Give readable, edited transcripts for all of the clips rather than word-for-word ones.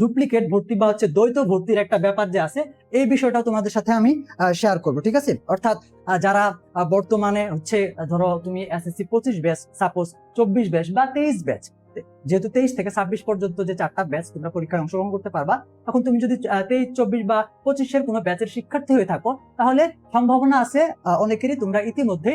Duplicate ভর্তি বা হচ্ছে দ্বৈত ভর্তির একটা ব্যাপার যে আছে, এই বিষয়টা তোমাদের সাথে আমি শেয়ার করব। ঠিক আছে, অর্থাৎ যারা বর্তমানে হচ্ছে ধরো তুমি এসএসসি 25 ব্যাচ, সাপোজ 24 ব্যাচ বা 23 ব্যাচ, যেহেতু 23 থেকে 26 পর্যন্ত যে 4টা ব্যাচ তোমরা পরীক্ষায় অংশগ্রহণ করতে পারবা, এখন তুমি যদি 23, 24 বা 25-এর কোনো ব্যাচের শিক্ষার্থী হয়ে থাকো, তাহলে সম্ভাবনা আছে অনেকেরই তোমরা ইতিমধ্যে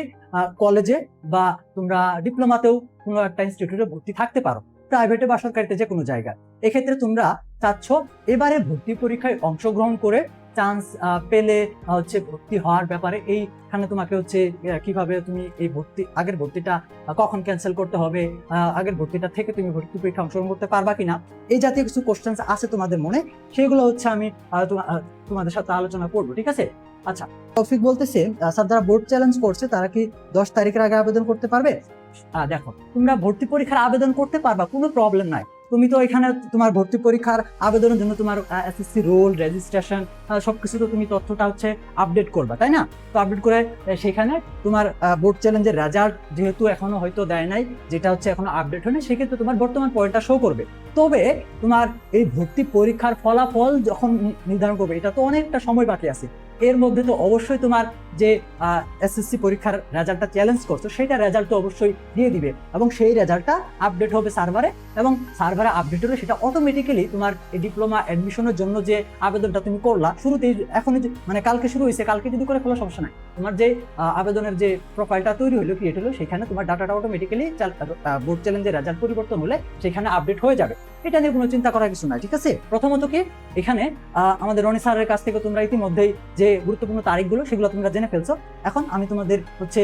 কলেজে বা তোমরা ডিপ্লোমাতেও কোনো একটা ইনস্টিটিউটে ভর্তি থাকতে পারো, প্রাইভেটে বা সরকারিতে যে কোনো জায়গায়। এক্ষেত্রে তোমরা চাচ্ছ এবারে ভর্তি পরীক্ষায় অংশগ্রহণ করে চান্স পেলে হচ্ছে ভর্তি হওয়ার ব্যাপারে এইখানে তোমাকে হচ্ছে কিভাবে তুমি এই আগের ভর্তিটা কখন ক্যান্সেল করতে হবে, আগের ভর্তিটা থেকে তুমি ভর্তি পরীক্ষা অংশগ্রহণ করতে পারবা কিনা, এই জাতীয় কিছু কোশ্চেন আছে তোমাদের মনে, সেগুলো হচ্ছে আমি তোমাদের সাথে আলোচনা করবো। ঠিক আছে, আচ্ছা, তৌফিক বলতেছে স্যার যারা বোর্ড চ্যালেঞ্জ করছে তারা কি 10 তারিখের আগে আবেদন করতে পারবে? দেখো, তোমরা ভর্তি পরীক্ষার আবেদন করতে পারবা, কোনো প্রবলেম নাই। তুমি তো এখানে তোমার ভর্তি পরীক্ষার আবেদনের জন্য তোমার এসএসসি রোল, রেজিস্ট্রেশন সবকিছু তো তুমি তথ্যটা হচ্ছে আপডেট করবা, তাই না? তো আপডেট করে সেখানে তোমার বোর্ড চ্যালেঞ্জের রেজাল্ট যেহেতু এখনো হয়তো দেয় নাই, যেটা হচ্ছে এখনো আপডেট হয়নি, সেক্ষেত্রে তোমার বর্তমান পয়েন্টটা শো করবে। তবে তোমার এই ভর্তি পরীক্ষার ফলাফল যখন নির্ধারণ করবে, এটা তো অনেকটা সময় বাকি আছে, এর মধ্যে তো অবশ্যই তোমার যে এসএসসি পরীক্ষার রেজাল্টটা চ্যালেঞ্জ করছো সেটা রেজাল্ট তো অবশ্যই দিয়ে দিবে, এবং সেই রেজাল্টটা আপডেট হবে সার্ভারে, এবং সার্ভারে আপডেট হলে সেটা অটোমেটিক্যালি তোমার এই ডিপ্লোমা অ্যাডমিশনের জন্য যে আবেদনটা তুমি করলা শুরুতেই, এখনই মানে কালকে শুরু হয়েছে, কালকে যদি করে ফেলো সমস্যা নাই, তোমার যে আবেদনের যে প্রোফাইলটা তৈরি হলো, ক্রিয়েট হলো, সেখানে তোমার ডাটাটা অটোমেটিক্যালি বোর্ড চ্যালেঞ্জের রেজাল্ট পরিবর্তন হলে সেখানে আপডেট হয়ে যাবে। এটা নিয়ে কোনো চিন্তা করার কিছু নাই। ঠিক আছে, প্রথমত কি এখানে আমাদের রনি স্যারের কাছ থেকে তোমরা ইতিমধ্যেই যে গুরুত্বপূর্ণ তারিখগুলো সেগুলো তোমরা জেনে ফেলছো। এখন আমি তোমাদের হচ্ছে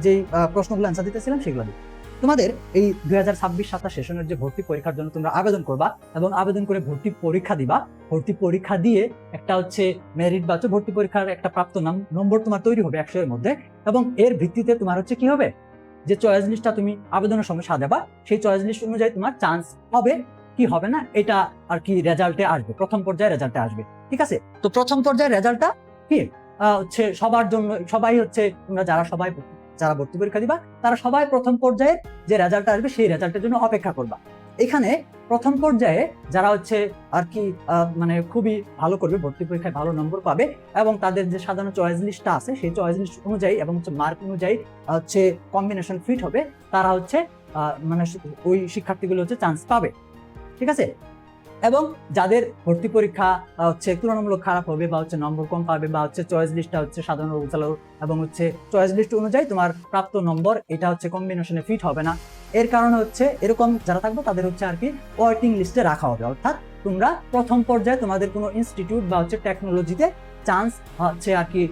যে প্রশ্নগুলো অ্যান্সার দিতেছিলাম সেগুলো দিই। তোমাদের এই 2026-27 সেশনের যে ভর্তি পরীক্ষার জন্য তোমরা আবেদন করবা এবং আবেদন করে ভর্তি পরীক্ষা দিবা, ভর্তি পরীক্ষা দিয়ে একটা হচ্ছে মেরিট বা ভর্তি পরীক্ষার একটা প্রাপ্ত নম্বর তোমার তৈরি হবে 100 এর মধ্যে, এবং এর ভিত্তিতে তোমার হচ্ছে কি হবে, যে চয়েস লিস্টটা তুমি আবেদনের সময় সাজাবা, সেই চয়েস লিস্ট অনুযায়ী তোমার চান্স হবে কি হবে না, এটা আর কি রেজাল্টে আসবে, প্রথম পর্যায়ে রেজাল্টে আসবে। ঠিক আছে, তো প্রথম পর্যায়ের রেজাল্টটা কি হচ্ছে সবার জন্য, সবাই হচ্ছে তোমরা যারা ভর্তি পরীক্ষা দিবা তারা সবাই প্রথম পর্যায়ে যে রেজাল্ট আসবে সেই রেজাল্টের জন্য অপেক্ষা করবা। এখানে প্রথম পর্যায়ে যারা হচ্ছে আর কি মানে খুবই ভালো করবে, ভর্তি পরীক্ষায় ভালো নম্বর পাবে, এবং তাদের যে সাধারণ চয়েস লিস্টটা আছে সেই চয়েস লিস্ট অনুযায়ী এবং হচ্ছে মার্ক অনুযায়ী হচ্ছে কম্বিনেশন ফিট হবে, তারা হচ্ছে মানে ওই শিক্ষার্থীগুলো হচ্ছে চান্স পাবে। ঠিক আছে, এবং যাদের ভর্তি পরীক্ষা হচ্ছে তুলনামূলক খারাপ হবে বা হচ্ছে নম্বর কম পাবে বা হচ্ছে চয়েস লিস্টটা হচ্ছে সাধারণ এবং হচ্ছে চয়েস লিস্ট অনুযায়ী তোমার প্রাপ্ত নম্বর এটা হচ্ছে কম্বিনেশনে ফিট হবে না, এর কারণে হচ্ছে এরকম যারা থাকবে তাদের হচ্ছে আর কি ওয়েটিং লিস্টে রাখা হবে। অর্থাৎ তোমরা প্রথম পর্যায়ে তোমাদের কোনো ইনস্টিটিউট বা হচ্ছে টেকনোলজিতে চান্স হচ্ছে আর কি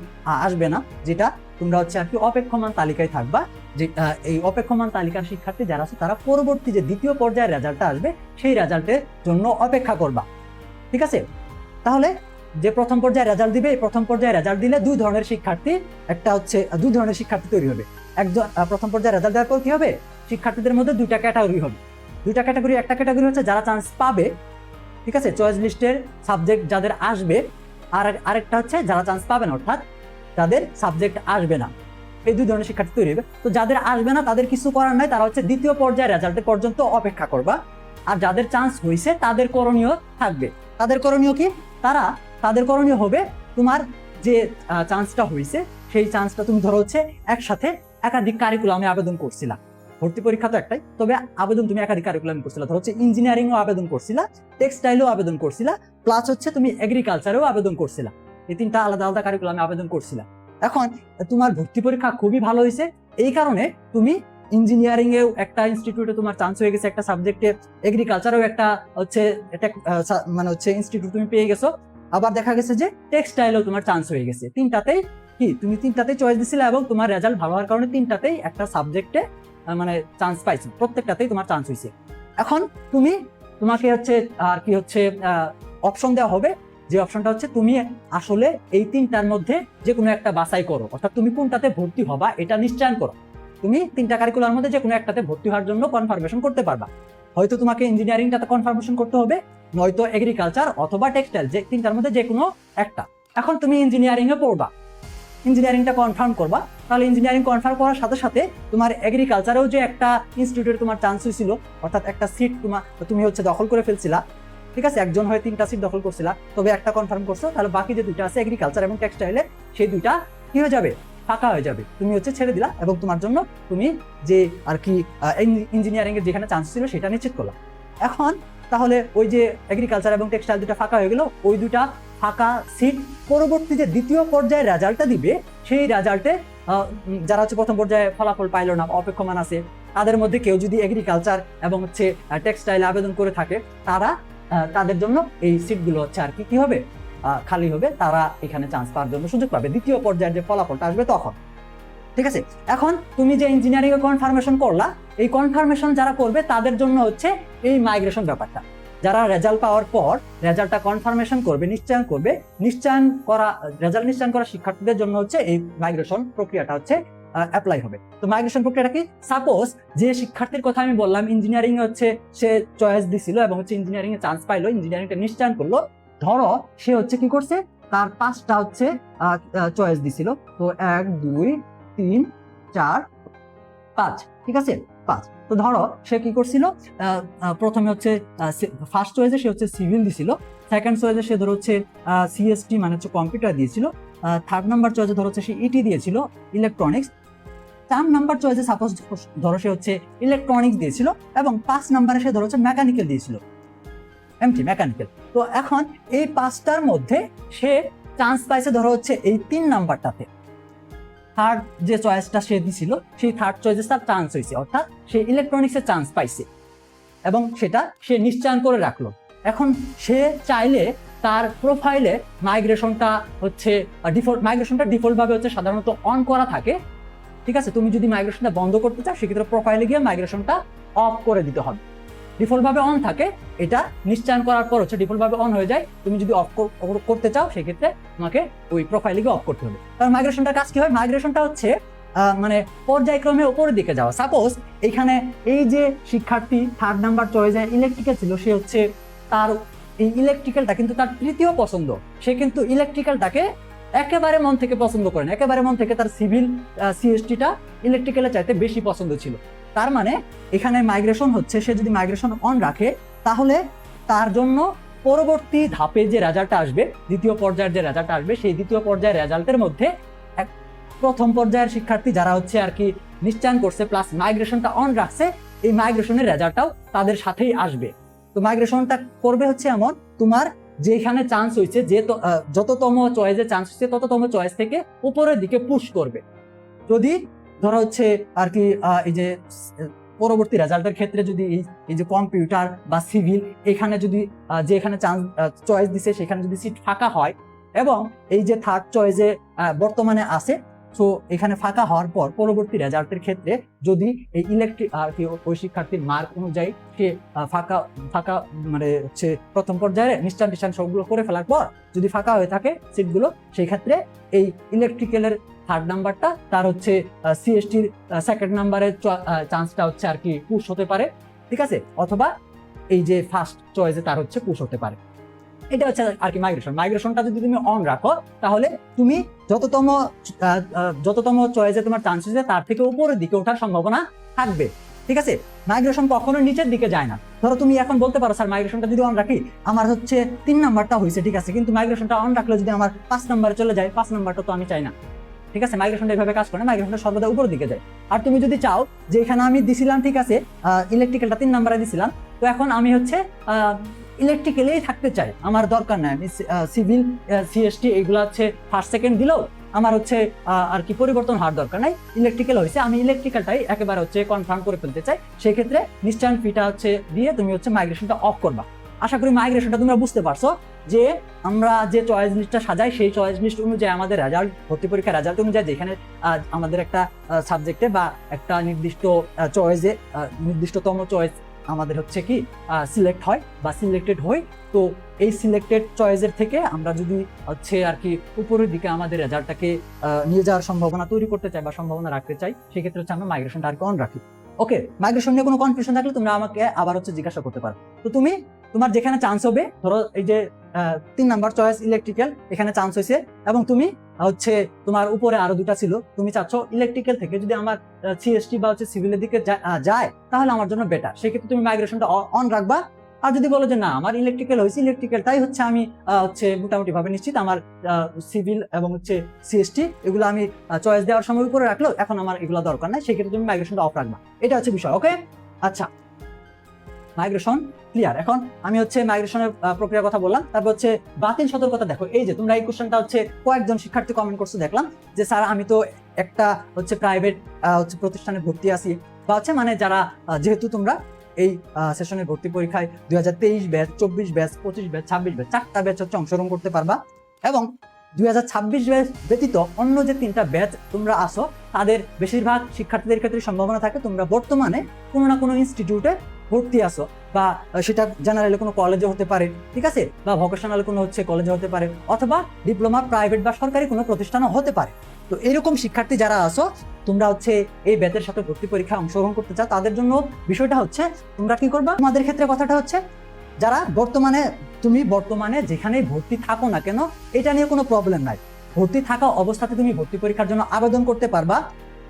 আসবে না, যেটা তোমরা হচ্ছে আর কি অপেক্ষমান তালিকায় থাকবা। যে এই অপেক্ষমান তালিকার শিক্ষার্থী যারা আছে তারা পরবর্তী যে দ্বিতীয় পর্যায়ের রেজাল্টটা আসবে সেই রেজাল্টের জন্য অপেক্ষা করবা। ঠিক আছে, তাহলে যে প্রথম পর্যায়ে রেজাল্ট দিবে, এই প্রথম পর্যায়ে রেজাল্ট দিলে দুই ধরনের শিক্ষার্থী, একটা হচ্ছে দুই ধরনের শিক্ষার্থী তৈরি হবে। একজন প্রথম পর্যায়ে রেজাল্ট দেওয়ার পর কি হবে, শিক্ষার্থীদের মধ্যে দুইটা ক্যাটাগরি হবে। দুইটা ক্যাটাগরি, একটা ক্যাটাগরি হচ্ছে যারা চান্স পাবে, ঠিক আছে, চয়েস লিস্টের সাবজেক্ট যাদের আসবে, আর আরেকটা হচ্ছে যারা চান্স পাবে না, অর্থাৎ যাদের সাবজেক্ট আসবে না। এই দুই ধরনের শিক্ষার্থী তৈরি হবে। তো যাদের আসবে না তাদের কিছু করার নাই, তারা হচ্ছে দ্বিতীয় পর্যায়ে রেজাল্টের পর্যন্ত অপেক্ষা করবা। আর যাদের চান্স হয়েছে তাদের করণীয় থাকবে। তাদের করণীয় কি, তাদের করণীয় হবে তোমার যে চান্সটা হয়েছে সেই চান্সটা তুমি ধরো হচ্ছে একসাথে একাধিক কারিকুলামে আবেদন করছিলা, ভর্তি পরীক্ষা তো একটাই, তবে আবেদন তুমি একাধিক কারিকুলামে করছিলা, ধরো হচ্ছে ইঞ্জিনিয়ারিংও আবেদন করছিলা, টেক্সটাইলও আবেদন করছিলা, প্লাস হচ্ছে তুমি এগ্রিকালচারেও আবেদন করছিলা, এই তিনটা আলাদা আলাদা কারিকুলামে আবেদন করছিলা। এখন তোমার ভর্তি পরীক্ষা খুবই ভালো হয়েছে, এই কারণে তুমি ইঞ্জিনিয়ারিং এও একটা ইনস্টিটিউটে তোমার চান্স হয়ে গেছে, একটা সাবজেক্টে এগ্রিকালচারেও একটা হচ্ছে মানে হচ্ছে ইনস্টিটিউট তুমি পেয়ে গেছো, আবার দেখা গেছে যে টেক্সটাইলেও তোমার চান্স হয়ে গেছে। তিনটাতেই কি তুমি তিনটাতেই চয়েস দিছিলে এবং তোমার রেজাল্ট ভালো হওয়ার কারণে তিনটাতেই একটা সাবজেক্টে মানে চান্স পাইছো, প্রত্যেকটাতেই তোমার চান্স হয়েছে। এখন তোমাকে হচ্ছে আর কি হচ্ছে অপশন দেওয়া হবে, যে অপশনটা হচ্ছে তুমি আসলে এই তিনটার মধ্যে যে কোনো একটা বাছাই করো, অর্থাৎ তুমি কোনটাতে ভর্তি হবা এটা নিশ্চয়ন করো। তুমি তিনটা কারিকুলার মধ্যে যে কোনো একটাতে ভর্তি হওয়ার জন্য কনফার্মেশন করতে পারবা। হয়তো তোমাকে ইঞ্জিনিয়ারিংটাতে কনফার্মেশন করতে হবে, নয়তো এগ্রিকালচার অথবা টেক্সটাইল, যে তিনটার মধ্যে যে কোনো একটা। এখন তুমি ইঞ্জিনিয়ারিং এ পড়বা, ইঞ্জিনিয়ারিংটা কনফার্ম করবা, তাহলে ইঞ্জিনিয়ারিং কনফার্ম করার সাথে সাথে তোমার এগ্রিকালচারেও যে একটা ইনস্টিটিউটে তোমার চান্স হয়েছিল, অর্থাৎ একটা সিট তুমি হচ্ছে দখল করে ফেলছিলা, ঠিক আছে, একজন হয়ে 3টা সিট দখল করছিলা, তবে একটা কনফার্ম করছো, তাহলে বাকি যে 2টা আছে এগ্রিকালচার এবং টেক্সটাইলে, সেই 2টা কি হয়ে যাবে, ফাঁকা হয়ে যাবে, তুমি ছেড়ে দিলা এবং তোমার জন্য তুমি যে আর কি ইঞ্জিনিয়ারিং এর যেখানে চান্স ছিল সেটা নিশ্চিত করলা। এখন তাহলে ওই যে এগ্রিকালচার এবং টেক্সটাইল 2টা ফাঁকা হয়ে গেল, ওই 2টা ফাঁকা সিট পরবর্তী যে দ্বিতীয় পর্যায়ে রেজাল্টটা দিবে, সেই রেজাল্টে যারা প্রথম পর্যায়ে ফলাফল পাইলো না, অপেক্ষমান আছে, তাদের মধ্যে কেউ যদি এগ্রিকালচার এবং টেক্সটাইল আবেদন করে থাকে, তাদের জন্য এই সিটগুলো আর কি হবে, খালি হবে, তারা এখানে চান্স পাওয়ার জন্য সুযোগ পাবে দ্বিতীয় পর্যায়ের যে ফলাফলটা আসবে তখন। ঠিক আছে, এখন তুমি যে ইঞ্জিনিয়ারিং এ কনফার্মেশন করলা, এই কনফার্মেশন যারা করবে তাদের জন্য এই মাইগ্রেশন ব্যাপারটা, যারা রেজাল্ট পাওয়ার পর রেজাল্টটা কনফার্মেশন করবে, নিশ্চয়ন করবে, রেজাল্ট নিশ্চয়ন করা শিক্ষার্থীদের জন্য এই মাইগ্রেশন প্রক্রিয়াটা অ্যাপ্লাই হবে। তো মাইগ্রেশন প্রক্রিয়াটা কি? সাপোজ যে শিক্ষার্থীর কথা আমি বললাম, ইঞ্জিনিয়ারিং এ সে চয়েস দিছিল এবং ইঞ্জিনিয়ারিং এ চান্স পাইলো, ইঞ্জিনিয়ারিংটা নিশ্চয়ন করলো, ধরো সে কি করছে, তার 5টা চয়েস দিছিল, তো 1 2 3 4 5, ঠিক আছে 5। তো ধরো সে কি করছিল, প্রথমে ফার্স্ট চয়েসে সে সিভিল দিছিল, সেকেন্ড চয়েসে সে ধরো সিএসটি মানে কম্পিউটার দিয়েছিল, থার্ড নাম্বার চয়েসে ধরো সে ইটি দিয়েছিল, ইলেকট্রনিক্স, 4 নাম্বার চয়েসে সাপোজ ধরো সে ইলেকট্রনিক্স দিয়েছিল, এবং 5 নাম্বারে সে ধরো মেকানিক্যাল দিয়েছিল, এমটি মেকানিক্যাল। তো এখন এই 5টার মধ্যে সে চান্স পাইছে ধরো এই 3 নাম্বারটাতে, থার্ড যে চয়েসটা সে দিছিল সেই থার্ড চয়েসে তার চান্স হয়েছে, অর্থাৎ সে ইলেকট্রনিক্সে চান্স পাইছে এবং সেটা সে নিশ্চয়ন করে রাখলো। এখন সে চাইলে তার প্রোফাইলে মাইগ্রেশনটা ডিফল্ট ভাবে সাধারণত অন করা থাকে, ঠিক আছে। তুমি যদি মাইগ্রেশনটা বন্ধ করতে চাও, সেক্ষেত্রে প্রোফাইলে গিয়ে মাইগ্রেশনটা অফ করে দিতে হবে। ডিফল্ট ভাবে অন থাকে, এটা নিশ্চয়ন করার পর ডিফল্ট ভাবে অন হয়ে যায়। তুমি যদি অফ করতে চাও, সেক্ষেত্রে তোমাকে ওই প্রোফাইলে গিয়ে অফ করতে হবে। কারণ মাইগ্রেশনটার কাজ কি হয়, মাইগ্রেশনটা মানে পর্যায়ক্রমে উপরের দিকে যাওয়া। সাপোজ এখানে এই যে শিক্ষার্থী থার্ড নাম্বার চয়েসে ইলেকট্রিক্যাল ছিল, সে তার এই ইলেকট্রিক্যালটা কিন্তু তার তৃতীয় পছন্দ, সে কিন্তু ইলেকট্রিক্যালটাকে একেবারে মন থেকে পছন্দ করেন, একেবারে মন থেকে তার সিভিল সিএসটিটা ইলেকট্রিক্যালের চাইতে বেশি পছন্দ ছিল। তার মানে এখানে মাইগ্রেশন সে যদি মাইগ্রেশন অন রাখে, তাহলে তার জন্য পরবর্তী ধাপে যে রেজাল্টটা আসবে, দ্বিতীয় পর্যায়ের যে রেজাল্টটা আসবে, সেই দ্বিতীয় পর্যায়ের রেজাল্টের মধ্যে প্রথম পর্যায়ের শিক্ষার্থী যারা আর কি নিশ্চয়ন করছে প্লাস মাইগ্রেশনটা অন রাখছে, এই মাইগ্রেশনের রেজাল্টটাও তাদের সাথেই আসবে। তো মাইগ্রেশনটা করবে এমন, তোমার যেখানে চান্স হয়েছে, যততম চয়েসে চান্স হচ্ছে, তততম চয়েস থেকে উপরের দিকে পুশ করবে। যদি ধরো আর কি এই যে পরবর্তী রেজাল্টের ক্ষেত্রে যদি এই যে কম্পিউটার বা সিভিল, এখানে যদি যেখানে চান্স চয়েস দিছে সেখানে যদি সিট ফাঁকা হয়, এবং এই যে থার্ড চয়েসে বর্তমানে আছে, তো এখানে ফাঁকা হওয়ার পর পরবর্তী রেজাল্টের ক্ষেত্রে যদি এই ইলেকট্রিক আর কি ওই শিক্ষার্থীর মার্ক অনুযায়ী সে ফাঁকা মানে প্রথম পর্যায়ে নিশ্চয়ন সবগুলো করে ফেলার পর যদি ফাঁকা হয়ে থাকে সিটগুলো, সেই ক্ষেত্রে এই ইলেকট্রিক্যালের থার্ড নাম্বারটা তার সিএসটির সেকেন্ড নাম্বারের চান্সটা আর কি পুশ হতে পারে, ঠিক আছে, অথবা এই যে ফার্স্ট চয়েসে তার পুশ হতে পারে। এটা আর কি মাইগ্রেশনটা যদি তুমি অন রাখো, তাহলে তুমি যততম চয়েসে তোমার চান্স আছে তার থেকে উপরের দিকে ওঠার সম্ভাবনা থাকবে, ঠিক আছে। মাইগ্রেশন কখনো নিচের দিকে যায় না। ধরো তুমি এখন বলতে পারো, স্যার মাইগ্রেশনটা যদি অন রাখি, আমার 3 নাম্বারটা হয়েছে, ঠিক আছে, কিন্তু মাইগ্রেশনটা অন রাখলে যদি আমার 5 নাম্বারে চলে যায়, 5 নাম্বারটা তো আমি চাই না, ঠিক আছে। মাইগ্রেশনটা এইভাবে কাজ করে না, মাইগ্রেশনটা সর্বদা উপরের দিকে যায়। আর তুমি যদি চাও যে এখানে আমি দিছিলাম, ঠিক আছে, ইলেকট্রিক্যালটা 3 নাম্বারে দিছিলাম, তো এখন আমি ইলেকট্রিক্যালেই থাকতে চাই, আমার দরকার নাই, আমি সিভিল সিএসটি এগুলো ফার্স্ট সেকেন্ড দিলেও আমার আর কি পরিবর্তন হওয়ার দরকার নাই, ইলেকট্রিক্যাল হয়েছে, আমি ইলেকট্রিক্যালটাই একেবারে কনফার্ম করে ফেলতে চাই। সেক্ষেত্রে নিশ্চয়ন ফিটা দিয়ে তুমি মাইগ্রেশনটা অফ করবা। আশা করি মাইগ্রেশনটা তোমরা বুঝতে পারছো, যে আমরা যে চয়েস লিস্টটা সাজাই, সেই চয়েস লিস্ট অনুযায়ী আমাদের রেজাল্ট, ভর্তি পরীক্ষার রেজাল্ট অনুযায়ী যেখানে আমাদের একটা সাবজেক্টে বা একটা নির্দিষ্ট চয়েসে নির্দিষ্টতম চয়েস আমাদের কি সিলেক্ট হয় বা সিলেক্টেড হয়, তো এই সিলেক্টেড চয়েসের থেকে আমরা যদি আর কি উপরের দিকে আমাদের রেজাল্টটাকে নিয়ে যাওয়ার সম্ভাবনা তৈরি করতে চাই বা সম্ভাবনা রাখতে চাই, সেক্ষেত্রে আমরা মাইগ্রেশনটা আর কি অন রাখি। ওকে, মাইগ্রেশন নিয়ে কোনো কনফিউশন থাকলে তোমরা আমাকে আবার জিজ্ঞাসা করতে পারো। তো তোমার যেখানে চান্স হবে, ধরো এই যে 3 নাম্বার চয়েস ইলেকট্রিক্যাল, এখানে চান্স হয়েছে, এবং তুমি তোমার উপরে আরো 2টা ছিল, তুমি চাচ্ছ ইলেকট্রিক্যাল থেকে যদি আমার সিএসটি বা সিভিলের দিকে যায়, তাহলে আমার জন্য বেটার, সেক্ষেত্রে তুমি মাইগ্রেশনটা অন রাখবা আর যদি বলো যে না আমার ইলেকট্রিক্যাল হয়েছে, ইলেকট্রিক্যালটাই হচ্ছে আমি হচ্ছে মোটামুটি ভাবে নিশ্চিত, আমার সিভিল এবং হচ্ছে সিএসটি এগুলো আমি চয়েস দেওয়ার সময় উপরে রাখলো, এখন আমার এগুলো দরকার নাই, সেক্ষেত্রে তুমি মাইগ্রেশনটা অফ রাখবা। এটা হচ্ছে বিষয়। ওকে, আচ্ছা, মাইগ্রেশন ক্লিয়ার। এখন আমি হচ্ছে মাইগ্রেশনের প্রক্রিয়ার কথা বললাম, তারপর হচ্ছে বাতিল সতর্কতা। দেখো এই যে তোমরা এই কোশ্চেনটা হচ্ছে কয়েকজন শিক্ষার্থী কমেন্ট করছো দেখলাম যে স্যার আমি তো একটা হচ্ছে প্রাইভেট হচ্ছে প্রতিষ্ঠানে ভর্তি আছি, বা হচ্ছে মানে যারা যেহেতু তোমরা এই সেশনের ভর্তি পরীক্ষায় 2023 ব্যাচ, 24 ব্যাচ, 25 ব্যাচ, 26 ব্যাচ, 4টা ব্যাচ হচ্ছে অংশগ্রহণ করতে পারবা, এবং 2026 ব্যাচ ব্যতীত অন্য যে 3টা ব্যাচ তোমরা আসো তাদের বেশিরভাগ শিক্ষার্থীদের ক্ষেত্রে সম্ভাবনা থাকে তোমরা বর্তমানে কোনো না কোনো ইনস্টিটিউটে ভর্তি আসো, বা সেটা জেনারেলি কোনো কলেজে হতে পারে, ঠিক আছে, বা ভোকেশনাল কোনো হচ্ছে কলেজে হতে পারে, অথবা ডিপ্লোমা প্রাইভেট বা সরকারি কোনো প্রতিষ্ঠানও হতে পারে। তো এরকম শিক্ষার্থী যারা আসো তোমরা হচ্ছে এই ব্যাচের সাথে ভর্তি পরীক্ষায় অংশগ্রহণ করতে চাও, তাদের জন্য বিষয়টা হচ্ছে তোমরা কি করবা, তোমাদের ক্ষেত্রে কথাটা হচ্ছে যারা তুমি বর্তমানে যেখানেই ভর্তি থাকো না কেন এটা নিয়ে কোনো প্রবলেম নাই, ভর্তি থাকা অবস্থাতে তুমি ভর্তি পরীক্ষার জন্য আবেদন করতে পারবা,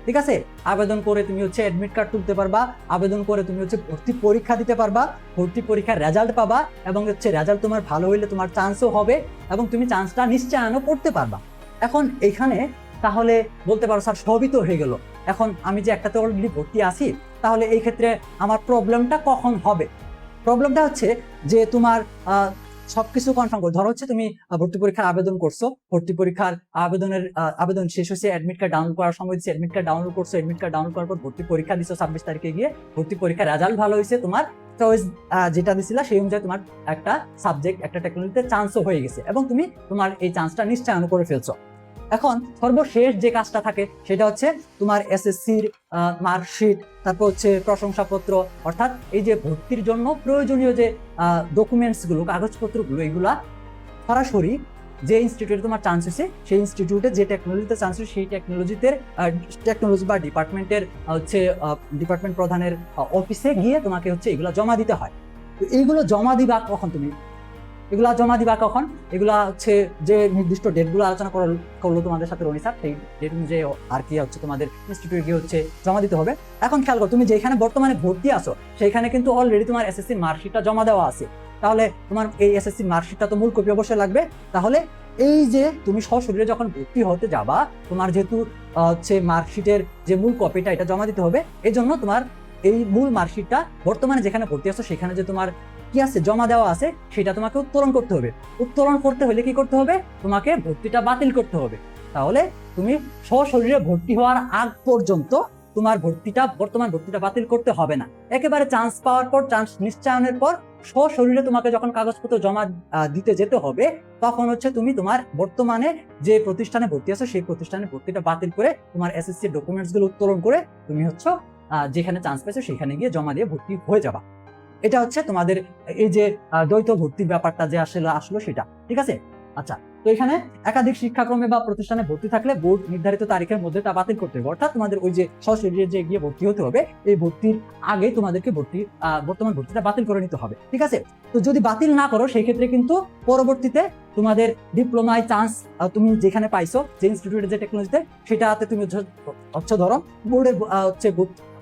ঠিক আছে, আবেদন করে তুমি হচ্ছে অ্যাডমিট কার্ড তুলতে পারবা, আবেদন করে তুমি হচ্ছে ভর্তি পরীক্ষা দিতে পারবা, ভর্তি পরীক্ষার রেজাল্ট পাবা, এবং হচ্ছে রেজাল্ট তোমার ভালো হইলে তোমার চান্সও হবে এবং তুমি চান্সটা নিশ্চয়ই করতে পারবা। এখন এখানে তাহলে বলতে পারো স্যার সবই তো হয়ে গেল, এখন আমি যে একটাতে অলরেডি ভর্তি আছি, তাহলে এই ক্ষেত্রে আমার প্রবলেমটা কখন হবে? প্রবলেমটা হচ্ছে যে তোমার সবকিছু কনফার্ম করে, ধরো হচ্ছে তুমি ভর্তি পরীক্ষার আবেদন করছো, ভর্তি পরীক্ষার আবেদন শেষ হয়েছে, অ্যাডমিট কার্ড ডাউনলোড করার সময় দিচ্ছে, অ্যাডমিট কার্ড ডাউনলোড করছো, অ্যাডমিট কার্ড ডাউনলোড করার পর ভর্তি পরীক্ষা দিছো 26 তারিখে গিয়ে, ভর্তি পরীক্ষার রেজাল্ট ভালো হয়েছে, তোমার চয়েস যেটা দিছিলা সেই অনুযায়ী তোমার একটা সাবজেক্ট একটা টেকনোলজিতে চান্সও হয়ে গেছে এবং তুমি তোমার এই চান্সটা নিশ্চয়ন করে ফেলছো। এখন সর্বশেষ যে কাজটা থাকে সেটা হচ্ছে তোমার এসএসসির মার্কশিট, তারপর হচ্ছে প্রশংসাপত্র, অর্থাৎ এই যে ভর্তির জন্য প্রয়োজনীয় যে ডকুমেন্টসগুলো, কাগজপত্রগুলো, এগুলা সরাসরি যে ইনস্টিটিউটে তোমার চান্স হয়েছে সেই ইনস্টিটিউটে যে টেকনোলজিতে চান্স হয়েছে সেই টেকনোলজি বা ডিপার্টমেন্টের হচ্ছে ডিপার্টমেন্ট প্রধানের অফিসে গিয়ে তোমাকে হচ্ছে এগুলো জমা দিতে হয়। তো এইগুলো জমা দিবা কখন এগুলা হচ্ছে যে নির্দিষ্ট ডেটগুলো আলোচনা করলো তোমাদের সাথে রনি স্যার, সেই ডেট অনুযায়ী আর কি হচ্ছে তোমাদের ইনস্টিটিউটে গিয়ে হচ্ছে জমা দিতে হবে। এখন খেয়াল করো, তুমি যেখানে বর্তমানে ভর্তি আছো সেইখানে কিন্তু অলরেডি তোমার এসএসসি মার্কশিটটা জমা দেওয়া আছে, তাহলে তোমার এই এসএসসি মার্কশিটটা তো মূল কপি অবশ্যই লাগবে। তাহলে এই যে তুমি সশরীরে যখন ভর্তি হতে যাবা, তোমার যেহেতু হচ্ছে মার্কশিটের যে মূল কপিটা এটা জমা দিতে হবে, এই জন্য তোমার এই মূল মার্কশিটটা বর্তমানে যেখানে ভর্তি আছো সেখানে যে তোমার কি আছে জমা দেওয়া আছে সেটা তোমাকে উত্তোলন করতে হবে। উত্তোলন করতে হলে কি করতে হবে, তোমাকে ভর্তিটা বাতিল করতে হবে। তাহলে তুমি সশরীরে ভর্তি হওয়ার আগ পর্যন্ত তোমার বর্তমান ভর্তিটা বাতিল করতে হবে না। একেবারে চান্স পাওয়ার পর, চান্স নিশ্চয়নের পর সশরীরে তোমাকে যখন কাগজপত্র জমা দিতে যেতে হবে, তখন হচ্ছে তুমি তোমার বর্তমানে যে প্রতিষ্ঠানে ভর্তি আছো সেই প্রতিষ্ঠানে ভর্তিটা বাতিল করে তোমার এসএসসি ডকুমেন্টস গুলো উত্তোলন করে তুমি হচ্ছে যেখানে চান্স পেয়েছো সেখানে গিয়ে জমা দিয়ে ভর্তি হয়ে যাবা। এটা হচ্ছে তোমাদের এই যে দ্বৈত ভর্তির ব্যাপারটা যে আসলো সেটা, ঠিক আছে। আচ্ছা, তো এখানে একাধিক শিক্ষাক্রমে বা প্রতিষ্ঠানে ভর্তি থাকলে বোর্ড নির্ধারিত তারিখের মধ্যে তা বাতিল করতে হবে, অর্থাৎ তোমাদের ওই যে সশরীরে যে গিয়ে ভর্তি হতে হবে এই ভর্তির আগে তোমাদেরকে বর্তমান ভর্তিটা বাতিল করে নিতে হবে, ঠিক আছে। তো যদি বাতিল না করো সেই ক্ষেত্রে কিন্তু পরবর্তীতে তোমাদের ডিপ্লোমায় চান্স তুমি যেখানে পাইছো, যে ইনস্টিটিউটে যে টেকনোলজিতে, সেটাতে তুমি হচ্ছে ধরো বোর্ডের হচ্ছে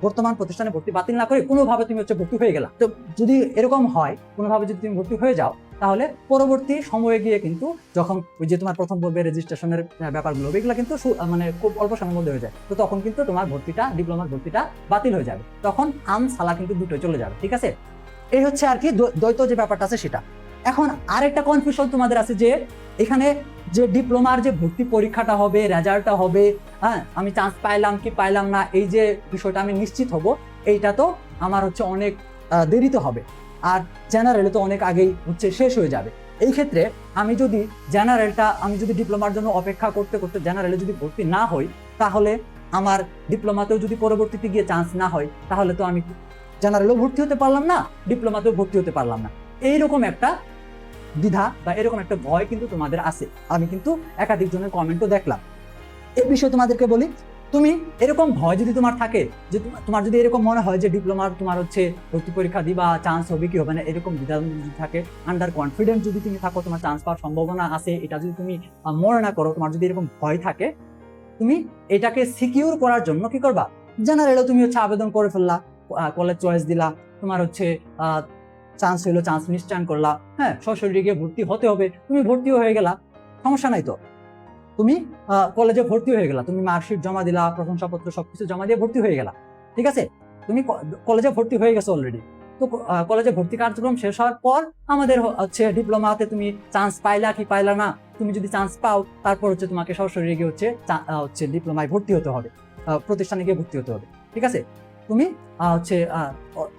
বর্তমান প্রতিষ্ঠানে ভর্তি বাতিল না করে কোনোভাবে তুমি হচ্ছে ভর্তি হয়ে গেলা। তো যদি এরকম হয়, কোনোভাবে যদি তুমি ভর্তি হয়ে যাও, তাহলে পরবর্তী সময়ে গিয়ে কিন্তু যখন ওই যে তোমার প্রথম পর্বে রেজিস্ট্রেশনের ব্যাপারগুলো এগুলো কিন্তু মানে খুব অল্প সময়ের মধ্যে হয়ে যায়, তো তখন কিন্তু তোমার ডিপ্লোমার ভর্তিটা বাতিল হয়ে যাবে, তখন আম সালা কিন্তু দুটোই চলে যাবে, ঠিক আছে। এই হচ্ছে আর কি দ্বৈত যে ব্যাপারটা আছে সেটা। এখন আরেকটা কনফিউশন তোমাদের আছে যে এখানে যে ডিপ্লোমার যে ভর্তি পরীক্ষাটা হবে, রেজাল্টটা হবে, হ্যাঁ আমি চান্স পাইলাম কি পাইলাম না, এই যে বিষয়টা আমি নিশ্চিত হব, এইটা তো আমার হচ্ছে অনেক দেরিতে হবে, আর জেনারেলে তো অনেক আগেই হচ্ছে শেষ হয়ে যাবে। এই ক্ষেত্রে আমি যদি ডিপ্লোমার জন্য অপেক্ষা করতে করতে জেনারেলে যদি ভর্তি না হই, তাহলে আমার ডিপ্লোমাতেও যদি পরবর্তীতে গিয়ে চান্স না হয়, তাহলে তো আমি জেনারেলেও ভর্তি হতে পারলাম না, ডিপ্লোমাতেও ভর্তি হতে পারলাম না। এইরকম একটা দ্বিধা বা এরকম একটা ভয় কিন্তু তোমাদের আছে, আমি কিন্তু একাধিক জনের কমেন্টও দেখলাম। এই বিষয়ে তোমাদেরকে বলি, তুমি এরকম ভয় যদি তোমার থাকে, যে তোমার যদি এরকম মনে হয় যে ডিপ্লোমার তোমার হচ্ছে ভর্তি পরীক্ষা দিবা চান্স হবে কি হবে না, এরকম দ্বিধা যদি থাকে, আন্ডার কনফিডেন্স যদি তুমি থাকো, তোমার চান্স পাওয়ার সম্ভাবনা আছে, এটা যদি তুমি মনে না করো, তোমার যদি এরকম ভয় থাকে, তুমি এটাকে সিকিউর করার জন্য কি করবা, জেনারেলও তুমি হচ্ছে আবেদন করে ফেললা, কলেজ চয়েস দিলা, তোমার হচ্ছে চান্স হইলো, চান্স নিশ্চয়ন করলা, হ্যাঁ, সরাসরি গিয়ে ভর্তি হতে হবে, তুমি ভর্তিও হয়ে গেলা, সমস্যা নাই তো। তুমি কলেজে ভর্তি হয়ে গেলা, তুমি মার্কশিট জমা দিলা, প্রশংসাপত্র সবকিছু জমা দিয়ে ভর্তি হয়ে গেলা, ঠিক আছে? তুমি কলেজে ভর্তি হয়ে গেছো অলরেডি। তো কলেজে ভর্তি কার্যক্রম শেষ হওয়ার পর আমাদের হচ্ছে ডিপ্লোমাতে তুমি চান্স পাইলা কি পাইলা না, তুমি যদি চান্স পাও তারপর হচ্ছে তোমাকে সরাসরি গিয়ে হচ্ছে ডিপ্লোমায় ভর্তি হতে হবে, প্রতিষ্ঠানে গিয়ে ভর্তি হতে হবে, ঠিক আছে? তুমি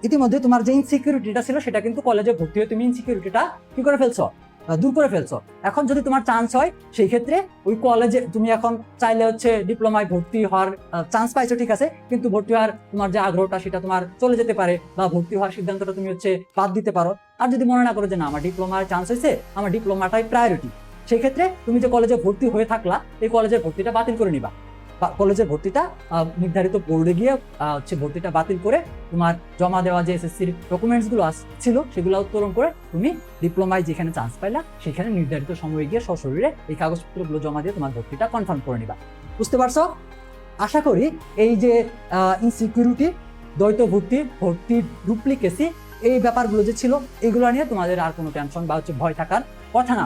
ইতিমধ্যে তোমার যে ইনসিকিউরিটিটা ছিল সেটা কিন্তু কলেজে ভর্তি হয়ে তুমি ইনসিকিউরিটিটা কি করে ফেলছো, দূর করে ফেলছো। এখন যদি তোমার চান্স হয় সেই ক্ষেত্রে ওই কলেজে তুমি এখন চাইলে হচ্ছে ডিপ্লোমায় ভর্তি হওয়ার চান্স পাইছো, ঠিক আছে, কিন্তু ভর্তি হওয়ার তোমার যে আগ্রহটা সেটা তোমার চলে যেতে পারে, বা ভর্তি হওয়ার সিদ্ধান্তটা তুমি বাদ দিতে পারো। আর যদি মনে না করো যে না আমার ডিপ্লোমার চান্স হয়েছে, আমার ডিপ্লোমাটাই প্রায়োরিটি, সেই ক্ষেত্রে তুমি যে কলেজে ভর্তি হয়ে থাকলা এই কলেজের ভর্তিটা বাতিল করে নিবা, কলেজের ভর্তিটা নির্ধারিত বোর্ডে গিয়ে ভর্তিটা বাতিল করে তোমার জমা দেওয়া যে এসএসসির ডকুমেন্টস গুলো ছিল সেগুলো উত্তোলন করে তুমি ডিপ্লোমায় যেখানে চান্স পাইলা সেখানে নির্ধারিত সময়ে গিয়ে সশরীরে এই কাগজপত্রগুলো জমা দিয়ে তোমার ভর্তিটা কনফার্ম করে নিবা। বুঝতে পারছো? আশা করি এই যে ইনসিকিউরিটি, দ্বৈত ভর্তি, ভর্তির ডুপ্লিকেসি, এই ব্যাপারগুলো যে ছিল এগুলো নিয়ে তোমাদের আর কোনো টেনশন বা ভয় থাকার কথা না।